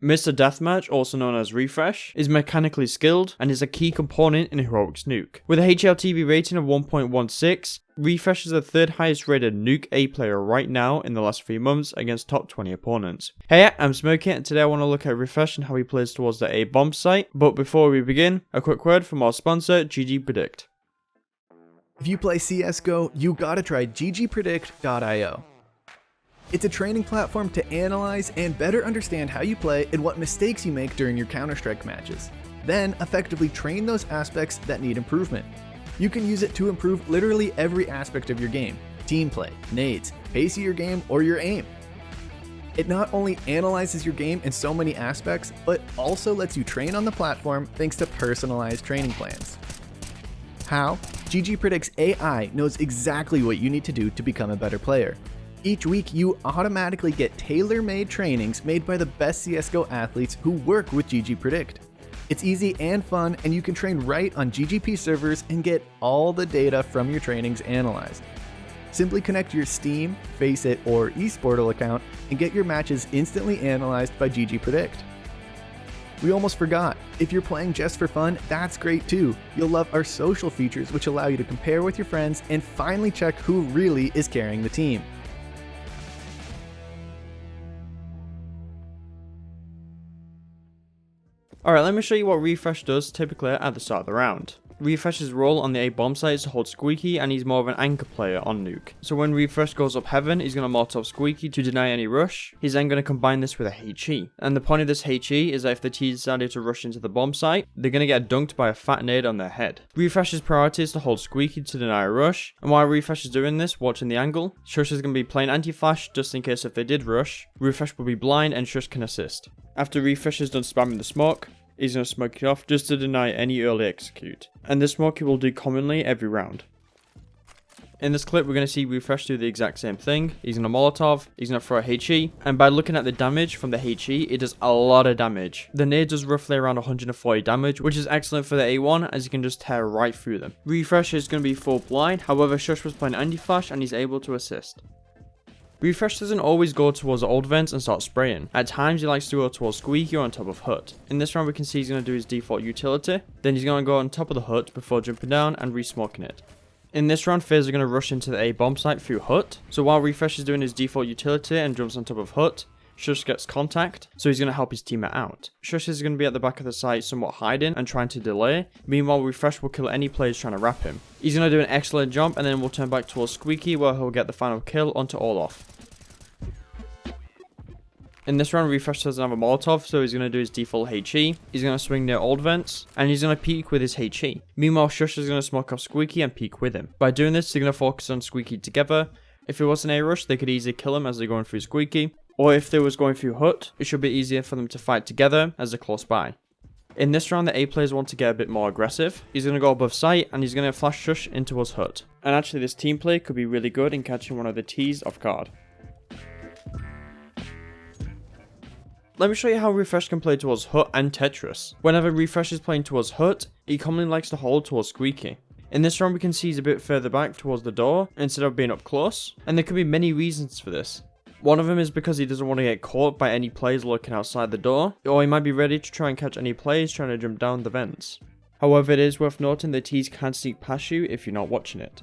Mr. Deathmatch, also known as Refrezh, is mechanically skilled and is a key component in Heroic's Nuke. With a HLTV rating of 1.16, Refrezh is the third highest rated Nuke A player right now in the last 3 months against top 20 opponents. Hey, I'm Smirky and today I want to look at Refrezh and how he plays towards the A bomb site, but before we begin, a quick word from our sponsor, GGPredict. If you play CSGO, you gotta try ggpredict.io. It's a training platform to analyze and better understand how you play and what mistakes you make during your counterstrike matches. Then, effectively train those aspects that need improvement. You can use it to improve literally every aspect of your game: team play, nades, pace of your game, or your aim. It not only analyzes your game in so many aspects, but also lets you train on the platform thanks to personalized training plans. How? ggPredict's AI knows exactly what you need to do to become a better player. Each week, you automatically get tailor-made trainings made by the best CSGO athletes who work with ggPredict. It's easy and fun, and you can train right on GGP servers and get all the data from your trainings analyzed. Simply connect your Steam, Faceit, or eSportal account and get your matches instantly analyzed by ggPredict. We almost forgot, if you're playing just for fun, that's great too. You'll love our social features, which allow you to compare with your friends and finally check who really is carrying the team. Alright, let me show you what Refrezh does typically at the start of the round. Refrezh's role on the A bomb site is to hold Squeaky, and he's more of an anchor player on Nuke. So when Refrezh goes up heaven, he's going to Molotov Squeaky to deny any rush. He's then going to combine this with a HE. And the point of this HE is that if the T decided to rush into the bomb site, they're going to get dunked by a fat nade on their head. Refrezh's priority is to hold Squeaky to deny a rush, and while Refrezh is doing this, watching the angle, Shush is going to be playing anti-flash just in case if they did rush, Refrezh will be blind and Shush can assist. After Refrezh is done spamming the smoke, he's going to smoke it off just to deny any early execute. And this smoke he will do commonly every round. In this clip we're going to see Refrezh do the exact same thing. He's going to Molotov, he's going to throw a HE, and by looking at the damage from the HE, it does a lot of damage. The nade does roughly around 140 damage, which is excellent for the A1 as you can just tear right through them. Refrezh is going to be full blind, however Shush was playing anti-flash and he's able to assist. Refrezh doesn't always go towards the old vents and start spraying. At times he likes to go towards Squeaky or on top of hut. In this round we can see he's going to do his default utility, then he's going to go on top of the hut before jumping down and re-smoking it. In this round FaZe are going to rush into the A bomb site through hut, so while Refrezh is doing his default utility and jumps on top of hut, Shush gets contact, so he's going to help his teammate out. Shush is going to be at the back of the site somewhat hiding and trying to delay, meanwhile Refrezh will kill any players trying to wrap him. He's going to do an excellent jump and then we'll turn back towards Squeaky where he'll get the final kill onto Olaf. In this round, Refrezh doesn't have a Molotov, so he's going to do his default HE. He's going to swing near old vents, and he's going to peek with his HE. Meanwhile, Shush is going to smoke off Squeaky and peek with him. By doing this, they're going to focus on Squeaky together. If it was an A-rush, they could easily kill him as they're going through Squeaky. Or if they was going through hut, it should be easier for them to fight together as they're close by. In this round, the A players want to get a bit more aggressive. He's going to go above site, and he's going to flash Shush into his hut. And actually, this team play could be really good in catching one of the T's off guard. Let me show you how Refrezh can play towards hut and Tetris. Whenever Refrezh is playing towards hut, he commonly likes to hold towards Squeaky. In this round we can see he's a bit further back towards the door instead of being up close, and there could be many reasons for this. One of them is because he doesn't want to get caught by any players lurking outside the door, or he might be ready to try and catch any players trying to jump down the vents. However, it is worth noting that T's can sneak past you if you're not watching it.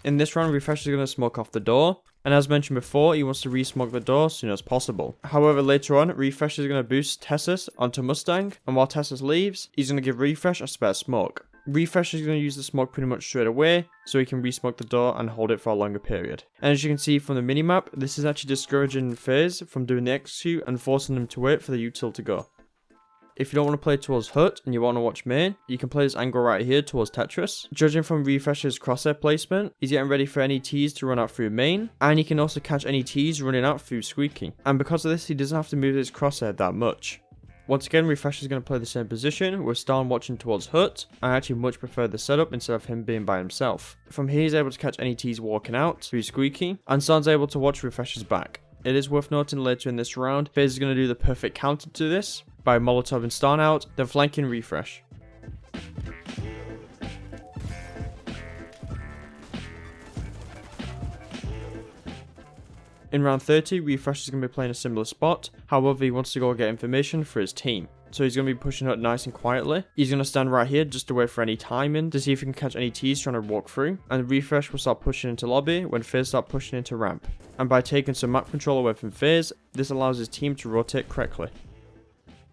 In this round, Refrezh is going to smoke off the door, and as mentioned before, he wants to re-smoke the door as soon as possible. However, later on, Refrezh is going to boost Tetris onto Mustang, and while Tetris leaves, he's going to give Refrezh a spare smoke. Refrezh is going to use the smoke pretty much straight away, so he can re-smoke the door and hold it for a longer period. And as you can see from the minimap, this is actually discouraging FaZe from doing the execute and forcing them to wait for the util to go. If you don't want to play towards hut and you want to watch main, you can play this angle right here towards Tetris. Judging from Refrezh's crosshair placement, he's getting ready for any T's to run out through main, and he can also catch any T's running out through Squeaky. And because of this, he doesn't have to move his crosshair that much. Once again, Refrezh is going to play the same position, with Starn watching towards hut. I actually much prefer the setup instead of him being by himself. From here, he's able to catch any T's walking out through Squeaky, and Starn's able to watch Refrezh's back. It is worth noting later in this round, FaZe is going to do the perfect counter to this, by Molotov and Starn out, then flanking Refrezh. In round 30, Refrezh is going to be playing a similar spot, however he wants to go get information for his team. So he's going to be pushing up nice and quietly. He's going to stand right here just to wait for any timing to see if he can catch any T's trying to walk through. And Refrezh will start pushing into lobby when FaZe start pushing into ramp. And by taking some map control away from FaZe, this allows his team to rotate correctly.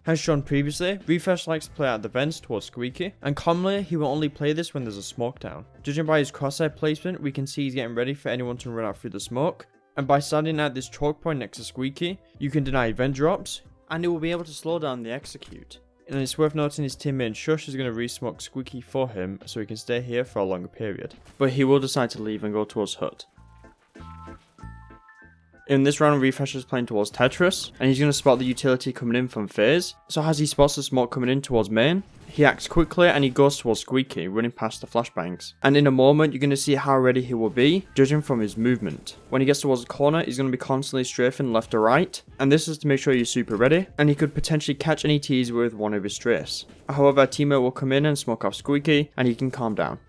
As shown previously, Refrezh likes to play at the vents towards Squeaky, and commonly he will only play this when there's a smoke down. Judging by his crosshair placement, we can see he's getting ready for anyone to run out through the smoke, and by standing at this choke point next to Squeaky, you can deny vent drops, and it will be able to slow down the execute. And it's worth noting his teammate Shush is going to re-smoke Squeaky for him so he can stay here for a longer period, but he will decide to leave and go towards Hut. In this round, Refrezh is playing towards Tetris, and he's going to spot the utility coming in from FaZe. So as he spots the smoke coming in towards main, he acts quickly and he goes towards Squeaky, running past the flashbangs. And in a moment, you're going to see how ready he will be, judging from his movement. When he gets towards the corner, he's going to be constantly strafing left to right, and this is to make sure you're super ready, and he could potentially catch any T's with one of his strafes. However, a teammate will come in and smoke off Squeaky, and he can calm down.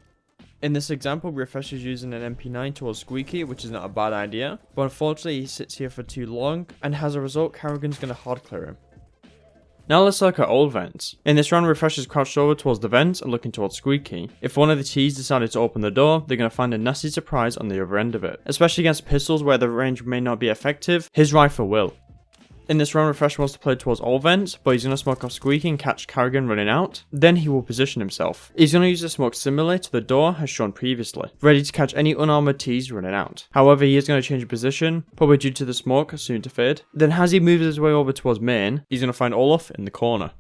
In this example, Refrezh is using an MP9 towards Squeaky, which is not a bad idea, but unfortunately he sits here for too long, and as a result, Karrigan's going to hard clear him. Now let's look at old vents. In this round, Refrezh is crouched over towards the vents and looking towards Squeaky. If one of the T's decided to open the door, they're going to find a nasty surprise on the other end of it. Especially against pistols where the range may not be effective, his rifle will. In this round, Refrezh wants to play towards all vents, but he's going to smoke off Squeaky and catch Karrigan running out. Then he will position himself. He's going to use the smoke similarly to the door as shown previously, ready to catch any unarmored T's running out. However, he is going to change position, probably due to the smoke soon to fade. Then as he moves his way over towards main, he's going to find Olaf in the corner.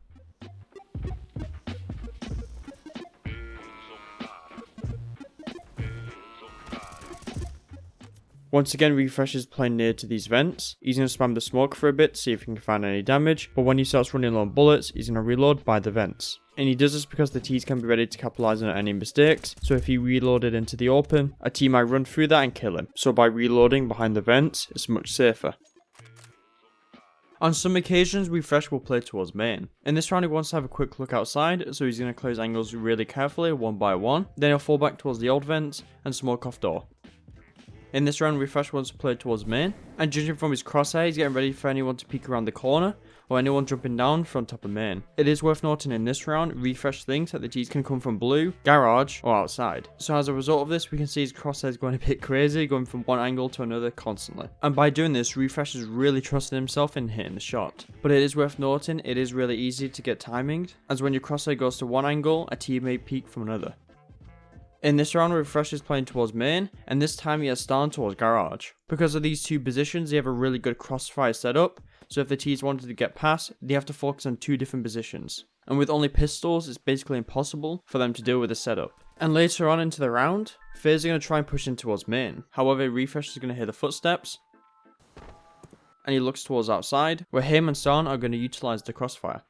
Once again, Refrezh is playing near to these vents. He's going to spam the smoke for a bit to see if he can find any damage, but when he starts running low on bullets, he's going to reload by the vents. And he does this because the T's can be ready to capitalize on any mistakes, so if he reloaded into the open, a team might run through that and kill him. So by reloading behind the vents, it's much safer. On some occasions, Refrezh will play towards main. In this round, he wants to have a quick look outside, so he's going to clear his angles really carefully, one by one. Then he'll fall back towards the old vents and smoke off door. In this round, Refrezh wants to play towards main, and judging from his crosshair, he's getting ready for anyone to peek around the corner, or anyone jumping down from top of main. It is worth noting in this round, Refrezh thinks that the T's can come from blue, garage, or outside. So as a result of this, we can see his crosshairs going a bit crazy, going from one angle to another constantly. And by doing this, Refrezh is really trusting himself in hitting the shot. But it is worth noting, it is really easy to get timing, as when your crosshair goes to one angle, a team may peek from another. In this round, Refrezh is playing towards main, and this time he has Stan towards garage. Because of these two positions, they have a really good crossfire setup, so if the T's wanted to get past, they have to focus on two different positions. And with only pistols, it's basically impossible for them to deal with the setup. And later on into the round, FaZe are going to try and push in towards main. However, Refrezh is going to hear the footsteps, and he looks towards outside, where him and Stan are going to utilize the crossfire.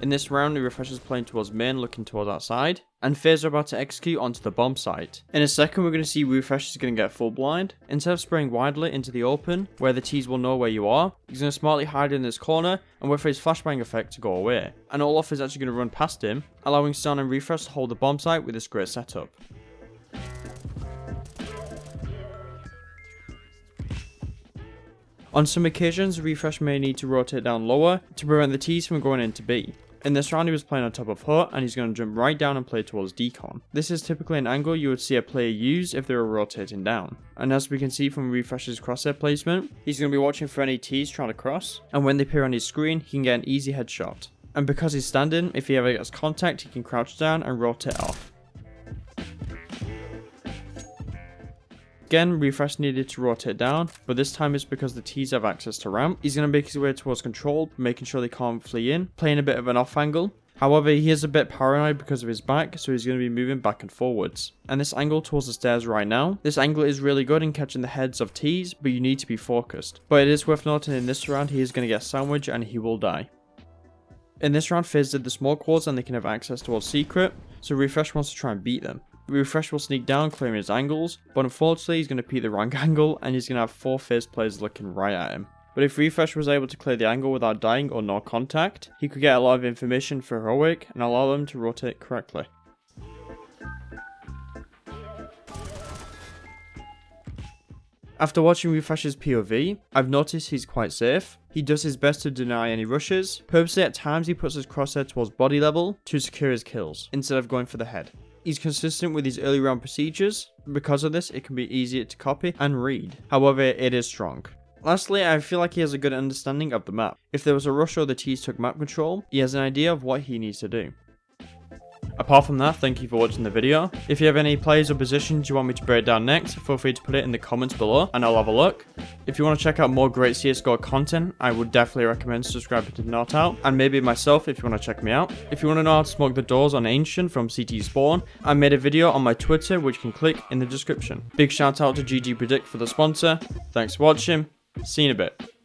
In this round, Refrezh is playing towards main, looking towards outside, and FaZe are about to execute onto the bomb site. In a second, we're going to see Refrezh is going to get full blind. Instead of spraying widely into the open, where the T's will know where you are, he's going to smartly hide in this corner and wait for his flashbang effect to go away. And Olaf is actually going to run past him, allowing Stan and Refrezh to hold the bomb site with this great setup. On some occasions, Refrezh may need to rotate down lower to prevent the T's from going into B. In this round, he was playing on top of Hut, and he's going to jump right down and play towards Decon. This is typically an angle you would see a player use if they were rotating down. And as we can see from Refrezh's crosshair placement, he's going to be watching for any T's trying to cross, and when they appear on his screen, he can get an easy headshot. And because he's standing, if he ever gets contact, he can crouch down and rotate off. Again, Refrezh needed to rotate down, but this time it's because the T's have access to ramp. He's going to make his way towards control, making sure they can't flee in, playing a bit of an off angle. However, he is a bit paranoid because of his back, so he's going to be moving back and forwards. And this angle towards the stairs right now, this angle is really good in catching the heads of T's, but you need to be focused. But it is worth noting in this round, he is going to get sandwiched and he will die. In this round, FaZe did the smoke walls and they can have access towards secret, so Refrezh wants to try and beat them. Refrezh will sneak down, clearing his angles, but unfortunately he's going to peek the wrong angle and he's going to have 4 FaZe players looking right at him. But if Refrezh was able to clear the angle without dying or no contact, he could get a lot of information for Heroic and allow them to rotate correctly. After watching Refrezh's POV, I've noticed he's quite safe. He does his best to deny any rushes. Purposely at times he puts his crosshair towards body level to secure his kills, instead of going for the head. He's consistent with his early round procedures. Because of this, it can be easier to copy and read. However, it is strong. Lastly, I feel like he has a good understanding of the map. If there was a rush or the T's took map control, he has an idea of what he needs to do. Apart from that, thank you for watching the video. If you have any players or positions you want me to break down next, feel free to put it in the comments below and I'll have a look. If you want to check out more great CSGO content, I would definitely recommend subscribing to NartOut, and maybe myself if you want to check me out. If you want to know how to smoke the doors on Ancient from CT Spawn, I made a video on my Twitter which you can click in the description. Big shout out to GG Predict for the sponsor. Thanks for watching, see you in a bit.